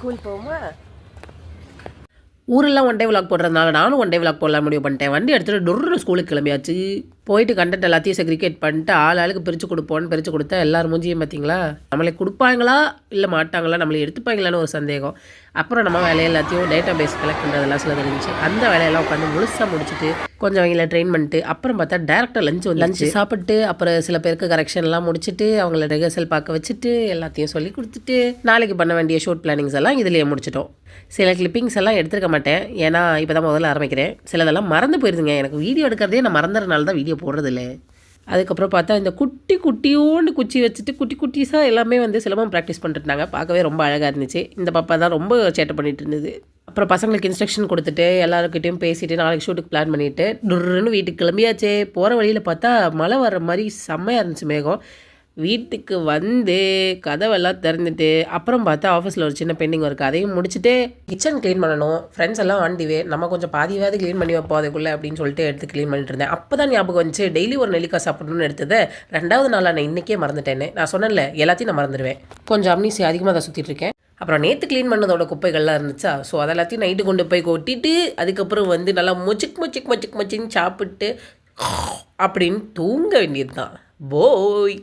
School போவோமா? ஊரெல்லாம் one day vlog போடுறதுனால நானும் ஒன் டே விளாக் போடலாம் முடிவு பண்ணிட்டேன். வண்டி எடுத்துகிட்டு டொர்ரு ஸ்கூலுக்கு கிளம்பியாச்சு. போயிட்டு கண்டென்ட் எல்லாத்தையும் செக்ரிகேட் பண்ணிட்டு ஆளுக்கு பிரித்து கொடுப்போன்னு பிரித்து கொடுத்தா எல்லாரும் மூஞ்சியும் பார்த்தீங்களா, நம்மளை கொடுப்பாங்களா இல்லை மாட்டாங்களா, நம்மளை எடுத்துப்பாங்களான்னு ஒரு சந்தேகம். அப்புறம் நம்ம வேலையை எல்லாத்தையும் டேட்டா பேஸ் கலெக்ட் பண்ணுறதெல்லாம் சில இருந்துச்சு. அந்த வேலையெல்லாம் உட்காந்து முழுசாக முடிச்சுட்டு கொஞ்சம் அவங்கள ட்ரெயின் பண்ணிட்டு அப்புறம் பார்த்தா டேரக்டாக லஞ்சு சாப்பிட்டு அப்புறம் சில பேருக்கு கரெக்ஷன்லாம் முடிச்சுட்டு அவங்கள ரிஹர்சல் பார்க்க வச்சுட்டு எல்லாத்தையும் சொல்லி கொடுத்துட்டு நாளைக்கு பண்ண வேண்டிய ஷூட் பிளானிங்ஸ் எல்லாம் இதுலேயே முடிச்சிட்டோம். சில கிளிப்பிங்ஸ் எல்லாம் எடுத்துருக்க மாட்டேன், ஏன்னா இப்போ தான் முதல்ல ஆரம்பிக்கிறேன். சிலதெல்லாம் மறந்து போயிருதுங்க. எனக்கு வீடியோ எடுக்கிறதே நான் மறந்துறதுனால தான் வீடியோ போடுறதில்ல. அதுக்கப்புறம் பார்த்தா இந்த குட்டியோண்டு குச்சி வச்சுட்டு குட்டிஸாக எல்லாமே வந்து சிலம்பம் ப்ராக்டிஸ் பண்ணிட்டுருந்தாங்க. பார்க்கவே ரொம்ப அழகாக இருந்துச்சு. இந்த பாப்பா தான் ரொம்ப சேட்டை பண்ணிட்டு இருந்தது. அப்புறம் பசங்களுக்கு இன்ஸ்ட்ரக்ஷன் கொடுத்துட்டு எல்லாருக்கிட்டையும் பேசிவிட்டு நாளைக்கு ஷூட்டுக்கு பிளான் பண்ணிவிட்டு டொர்ருன்னு வீட்டுக்கு கிளம்பியாச்சே. போகிற வழியில் பார்த்தா மழை வர்ற மாதிரி செம்மையாக இருந்துச்சு மேகம். வீட்டுக்கு வந்து கதவெல்லாம் திறந்துட்டு அப்புறம் பார்த்தா ஆஃபீஸில் ஒரு சின்ன பெண்டிங் இருக்குது, அதையும் முடிச்சுட்டு கிச்சன் க்ளீன் பண்ணணும். ஃப்ரெண்ட்ஸ் எல்லாம் ஆண்டிவே நம்ம கொஞ்சம் பாதியாவது க்ளீன் பண்ணி வைப்போம் அதுக்குள்ளே அப்படின்னு சொல்லிட்டு எடுத்து க்ளீன் பண்ணிட்டு இருந்தேன். அப்போ தான் ஞாபகம் வந்துச்சு டெய்லி ஒரு நெல்லிக்காய் சாப்பிடணும்னு எடுத்ததை 2வது நாளாக நான் இன்றைக்கே மறந்துட்டேன்னு. நான் சொன்னேன்ல எல்லாத்தையும் நான் மறந்துடுவேன், கொஞ்சம் அம்னிசி அதிகமாக தான் சுற்றிட்டு இருக்கேன். அப்புறம் நேற்று க்ளீன் பண்ணதோட குப்பைகள்லாம் இருந்துச்சா, ஸோ அதெல்லாத்தையும் நைட்டு கொண்டு போய் கொட்டிட்டு அதுக்கப்புறம் வந்து நல்லா மொச்சின்னு சாப்பிட்டு அப்படின்னு தூங்க வேண்டியது தான். போய்